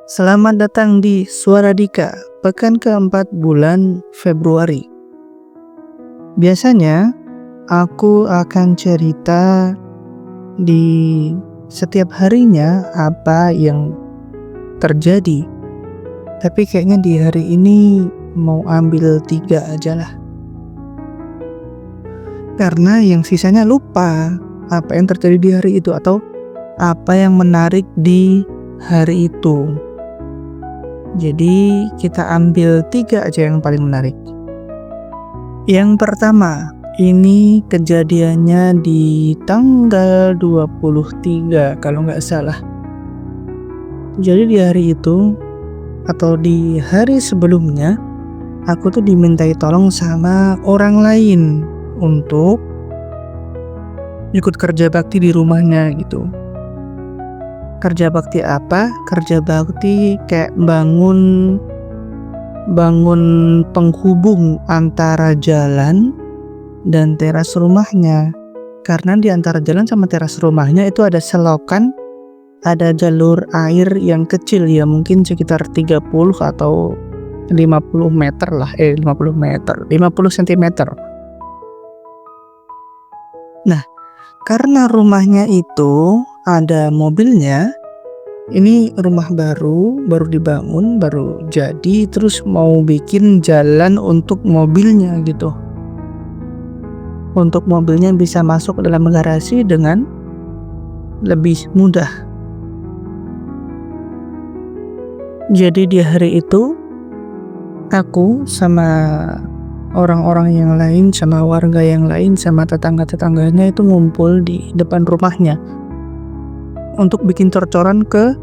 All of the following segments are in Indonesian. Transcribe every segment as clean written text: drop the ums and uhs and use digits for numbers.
Selamat datang di Suara Dika, pekan keempat bulan Februari. Biasanya, aku akan cerita di setiap harinya apa yang terjadi. Tapi kayaknya di hari ini mau ambil 3 aja lah. Karena yang sisanya lupa apa yang terjadi di hari itu atau apa yang menarik di hari itu. Jadi kita ambil 3 aja yang paling menarik. Yang pertama, ini kejadiannya di tanggal 23 kalau nggak salah. Jadi di hari itu atau di hari sebelumnya, aku tuh dimintai tolong sama orang lain untuk ikut kerja bakti di rumahnya gitu. Kerja bakti apa? Kerja bakti kayak bangun penghubung antara jalan dan teras rumahnya. Karena di antara jalan sama teras rumahnya itu ada selokan, ada jalur air yang kecil ya, mungkin sekitar 30 atau 50 meter lah, 50 cm. Nah, karena rumahnya itu ada mobilnya, ini rumah baru dibangun, baru jadi, terus mau bikin jalan untuk mobilnya gitu. Untuk mobilnya bisa masuk ke dalam garasi dengan lebih mudah. Jadi di hari itu, aku sama orang-orang yang lain, sama warga yang lain, sama tetangga-tetangganya itu ngumpul di depan rumahnya untuk bikin cor-coran ke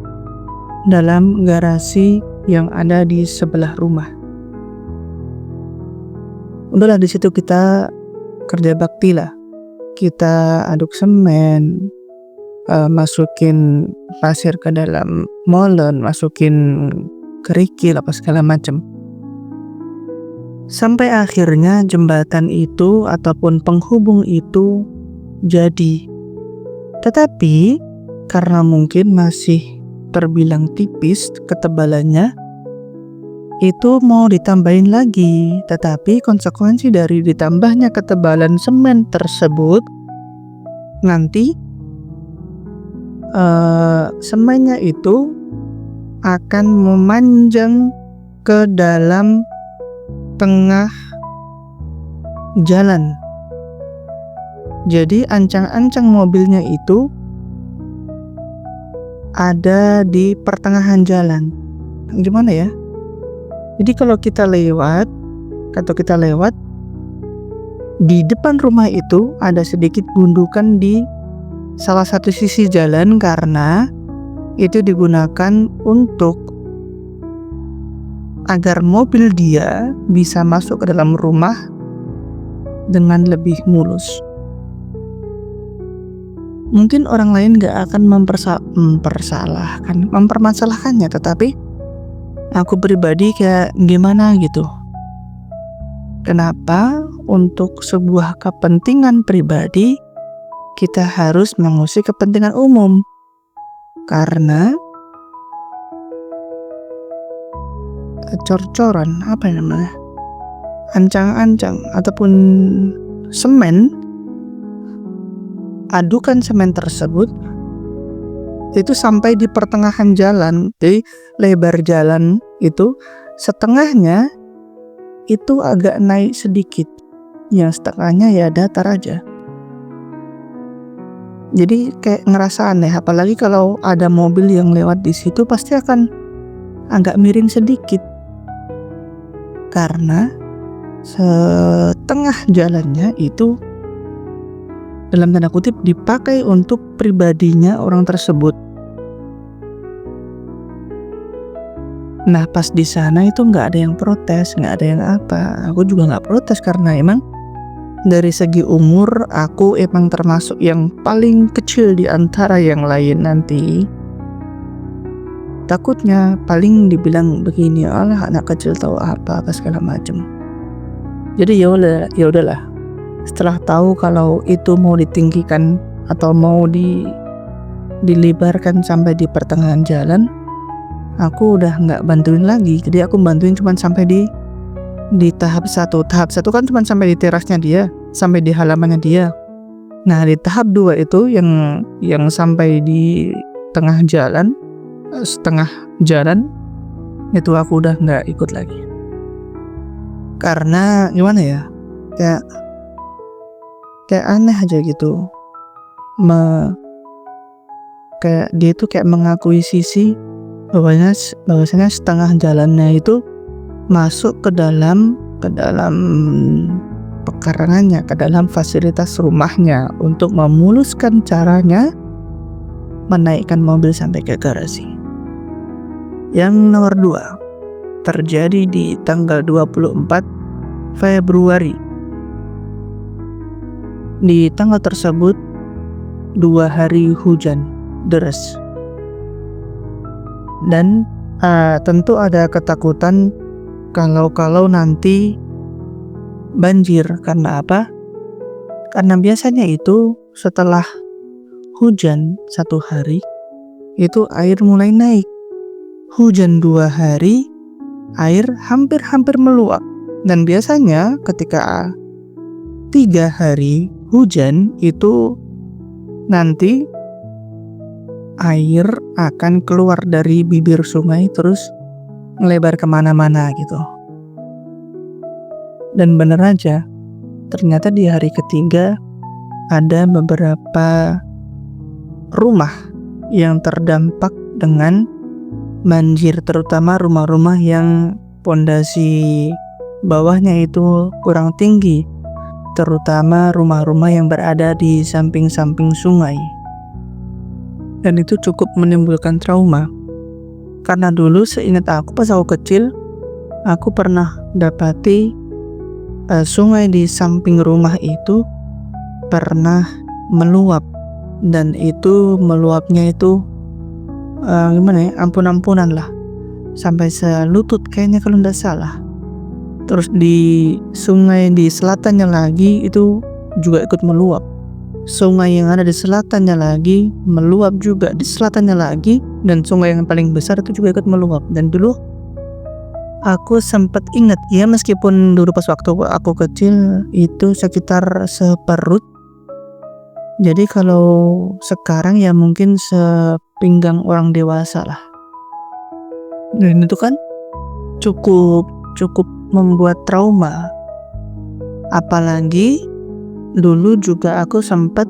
dalam garasi yang ada di sebelah rumah. Udahlah, di situ kita kerja bakti lah. Kita aduk semen, masukin pasir ke dalam molen, masukin kerikil apa segala macam. Sampai akhirnya jembatan itu ataupun penghubung itu jadi. Tetapi karena mungkin masih terbilang tipis ketebalannya, itu mau ditambahin lagi. Tetapi konsekuensi dari ditambahnya ketebalan semen tersebut, nanti semennya itu akan memanjang ke dalam tengah jalan. Jadi ancang-ancang mobilnya itu ada di pertengahan jalan. Gimana ya? Jadi kalau kita lewat di depan rumah itu ada sedikit gundukan di salah satu sisi jalan karena itu digunakan untuk agar mobil dia bisa masuk ke dalam rumah dengan lebih mulus. Mungkin orang lain gak akan mempermasalahkannya, tetapi aku pribadi kayak gimana gitu. Kenapa untuk sebuah kepentingan pribadi kita harus mengusik kepentingan umum? Karena cor-coran, ancang-ancang ataupun semen, adukan semen tersebut itu sampai di pertengahan jalan. Jadi lebar jalan itu setengahnya itu agak naik sedikit, yang setengahnya ya datar aja. Jadi kayak ngerasa aneh, apalagi kalau ada mobil yang lewat di situ pasti akan agak miring sedikit. Karena setengah jalannya itu dalam tanda kutip dipakai untuk pribadinya orang tersebut. Nah pas di sana itu nggak ada yang protes, nggak ada yang apa. Aku juga nggak protes karena emang dari segi umur aku emang termasuk yang paling kecil di antara yang lain nanti. Takutnya paling dibilang begini, alah anak kecil tahu apa segala macam. Jadi ya udahlah. Setelah tahu kalau itu mau ditinggikan atau mau dilebarkan sampai di pertengahan jalan, aku udah nggak bantuin lagi. Jadi aku bantuin cuman sampai di tahap 1. Tahap 1 kan cuman sampai di terasnya dia, sampai di halamannya dia. Nah, di tahap 2 itu yang sampai di tengah jalan, setengah jalan, itu aku udah nggak ikut lagi. Karena gimana ya, kayak aneh aja gitu. Kayak dia itu kayak mengakuisisi bahwasanya setengah jalannya itu masuk ke dalam pekarangannya, ke dalam fasilitas rumahnya untuk memuluskan caranya menaikkan mobil sampai ke garasi. Yang nomor 2 terjadi di tanggal 24 Februari. Di tanggal tersebut 2 hari hujan deras. Dan tentu ada ketakutan kalau nanti banjir. Karena apa? Karena biasanya itu setelah hujan 1 hari itu air mulai naik. Hujan 2 hari, air hampir meluap. Dan biasanya ketika 3 hari hujan itu nanti air akan keluar dari bibir sungai terus ngelebar kemana-mana gitu. Dan bener aja, ternyata di hari ketiga ada beberapa rumah yang terdampak dengan banjir, terutama rumah-rumah yang pondasi bawahnya itu kurang tinggi, terutama rumah-rumah yang berada di samping-samping sungai. Dan itu cukup menimbulkan trauma. Karena dulu seingat aku pas aku kecil, aku pernah dapati sungai di samping rumah itu pernah meluap. Dan itu meluapnya itu gimana ya, ampun-ampunan lah, sampai selutut kayaknya kalau nggak salah. Terus di sungai di selatannya lagi itu juga ikut meluap. Sungai yang ada di selatannya lagi meluap juga di selatannya lagi, dan sungai yang paling besar itu juga ikut meluap. Dan dulu aku sempat ingat ya, meskipun dulu pas waktu aku kecil itu sekitar seperut. Jadi kalau sekarang ya mungkin sepinggang orang dewasa lah. Dan itu kan cukup membuat trauma. Apalagi dulu juga aku sempat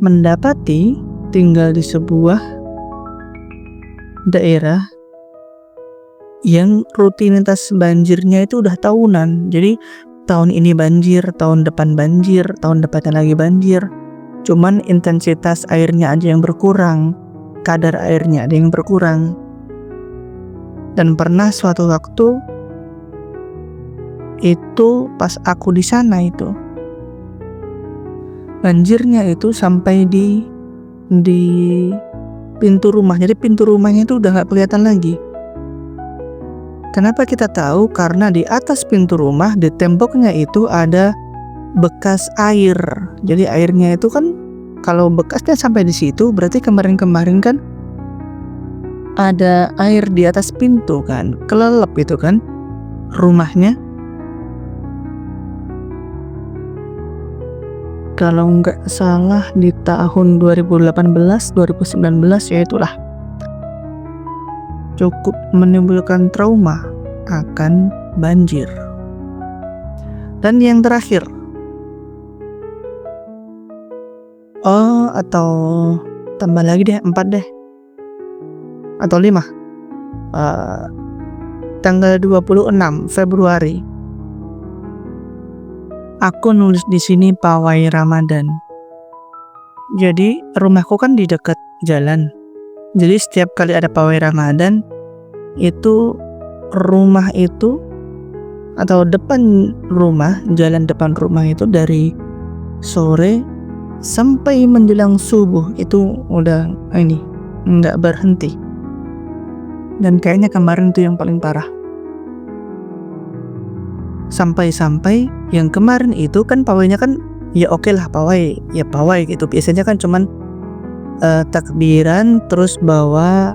mendapati tinggal di sebuah daerah yang rutinitas banjirnya itu udah tahunan. Jadi tahun ini banjir, tahun depan banjir, tahun depannya lagi banjir. Cuman intensitas airnya aja yang berkurang, kadar airnya ada yang berkurang. Dan pernah suatu waktu itu pas aku di sana itu banjirnya itu sampai di pintu rumah. Jadi pintu rumahnya itu udah nggak kelihatan lagi. Kenapa kita tahu? Karena di atas pintu rumah, di temboknya itu ada bekas air. Jadi airnya itu kan kalau bekasnya sampai di situ, berarti kemarin kan ada air di atas pintu kan, kelelep itu kan rumahnya. Kalau nggak salah di tahun 2018-2019 ya itulah, cukup menimbulkan trauma akan banjir. Dan yang terakhir, atau tambah lagi deh, 4 deh atau 5, tanggal 26 Februari aku nulis di sini pawai Ramadan. Jadi rumahku kan di dekat jalan. Jadi setiap kali ada pawai Ramadan itu rumah itu atau depan rumah, jalan depan rumah itu dari sore sampai menjelang subuh itu udah nggak berhenti. Dan kayaknya kemarin itu yang paling parah. Sampai yang kemarin itu kan pawainya kan ya oke lah, pawai gitu. Biasanya kan cuman takbiran terus bawa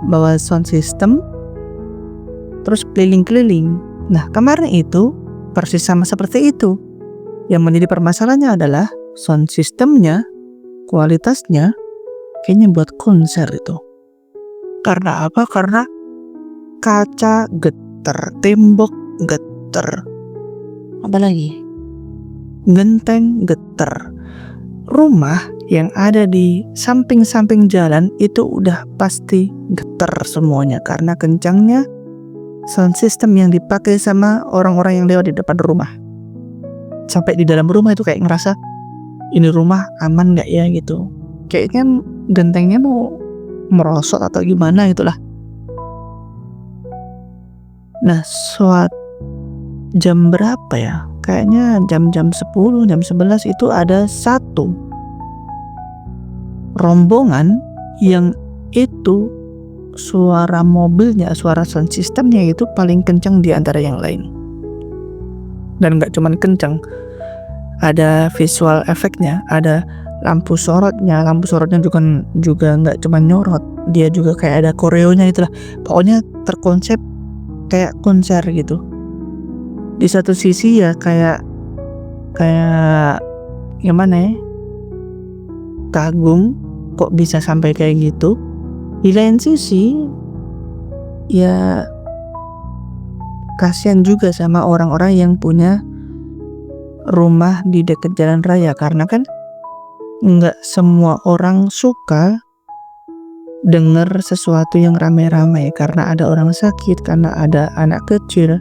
bawa sound system, terus keliling-keliling. Nah, kemarin itu persis sama seperti itu. Yang menjadi permasalahannya adalah sound systemnya, kualitasnya kayaknya buat konser itu. Karena apa? Karena kaca getar, tembok getar, apalagi genteng getar. Rumah yang ada di samping-samping jalan itu udah pasti getar semuanya karena kencangnya sound system yang dipakai sama orang-orang yang lewat di depan rumah. Sampai di dalam rumah itu kayak ngerasa ini rumah aman gak ya gitu. Kayaknya gentengnya mau merosot atau gimana gitulah. Nah, jam berapa ya? Kayaknya jam 10, jam 11 itu ada satu rombongan yang itu suara mobilnya, suara sound systemnya itu paling kencang di antara yang lain. Dan gak cuman kencang, ada visual efeknya, ada lampu sorotnya juga nggak cuma nyorot, dia juga kayak ada koreonya itulah. Pokoknya terkonsep kayak konser gitu. Di satu sisi ya kayak gimana ya, kagum kok bisa sampai kayak gitu. Di lain sisi ya kasihan juga sama orang-orang yang punya rumah di dekat jalan raya, karena kan nggak semua orang suka dengar sesuatu yang rame-rame, karena ada orang sakit, karena ada anak kecil,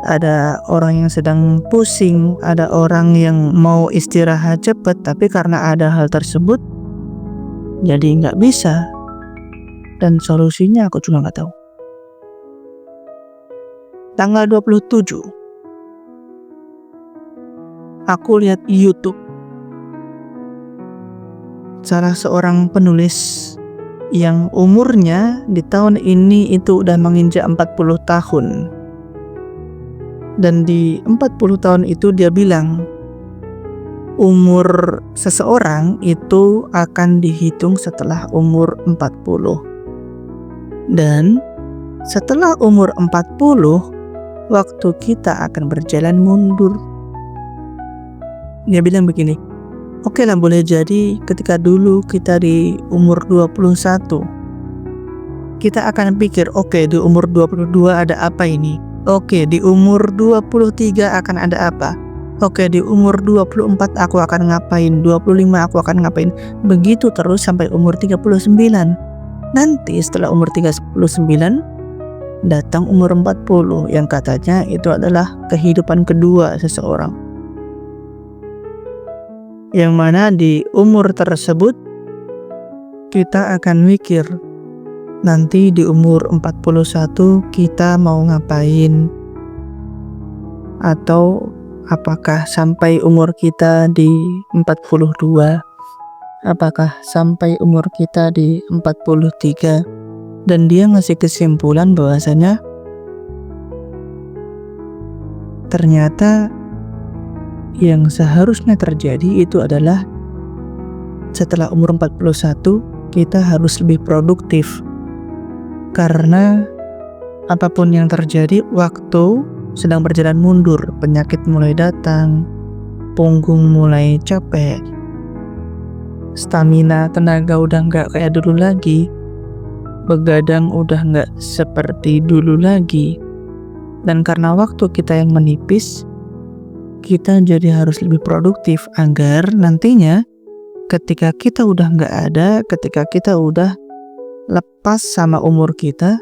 ada orang yang sedang pusing, ada orang yang mau istirahat cepat, tapi karena ada hal tersebut jadi nggak bisa. Dan solusinya aku juga nggak tahu. Tanggal 27 aku lihat YouTube salah seorang penulis yang umurnya di tahun ini itu udah menginjak 40 tahun. Dan di 40 tahun itu dia bilang umur seseorang itu akan dihitung setelah umur 40. Dan setelah umur 40, waktu kita akan berjalan mundur. Dia bilang begini, oke lah, boleh jadi ketika dulu kita di umur 21, kita akan pikir, oke, di umur 22 ada apa ini? Oke, di umur 23 akan ada apa? Oke, di umur 24 aku akan ngapain? 25 aku akan ngapain? Begitu terus sampai umur 39. Nanti setelah umur 39 datang umur 40 yang katanya itu adalah kehidupan kedua seseorang. Yang mana di umur tersebut kita akan mikir, nanti di umur 41 kita mau ngapain? Atau apakah sampai umur kita di 42? Apakah sampai umur kita di 43? Dan dia ngasih kesimpulan bahwasanya ternyata yang seharusnya terjadi itu adalah setelah umur 41 kita harus lebih produktif. Karena apapun yang terjadi, waktu sedang berjalan mundur, penyakit mulai datang, punggung mulai capek, stamina, tenaga udah nggak kayak dulu lagi, begadang udah nggak seperti dulu lagi. Dan karena waktu kita yang menipis, kita jadi harus lebih produktif agar nantinya ketika kita udah nggak ada, ketika kita udah lepas sama umur kita,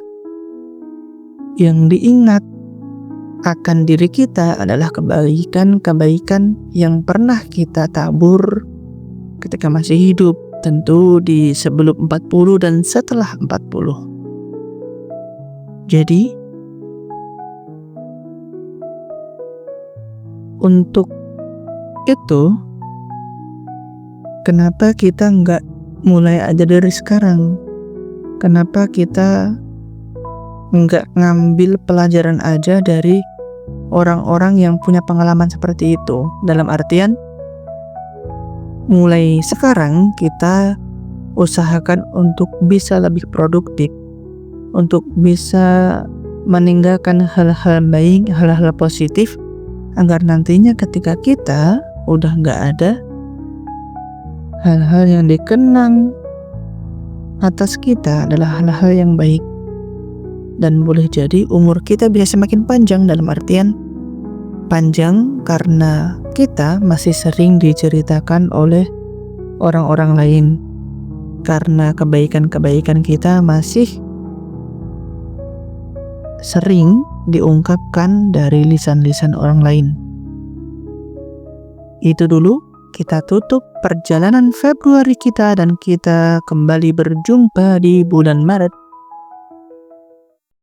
yang diingat akan diri kita adalah kebaikan-kebaikan yang pernah kita tabur ketika masih hidup, tentu di sebelum 40 dan setelah 40. Jadi untuk itu, kenapa kita nggak mulai aja dari sekarang? Kenapa kita nggak ngambil pelajaran aja dari orang-orang yang punya pengalaman seperti itu? Dalam artian, mulai sekarang kita usahakan untuk bisa lebih produktif. untuk bisa meninggalkan hal-hal baik, hal-hal positif, agar nantinya ketika kita udah nggak ada, hal-hal yang dikenang atas kita adalah hal-hal yang baik. Dan boleh jadi umur kita bisa semakin panjang, dalam artian panjang karena kita masih sering diceritakan oleh orang-orang lain, karena kebaikan-kebaikan kita masih sering diungkapkan dari lisan-lisan orang lain. Itu dulu, kita tutup perjalanan Februari kita dan kita kembali berjumpa di bulan Maret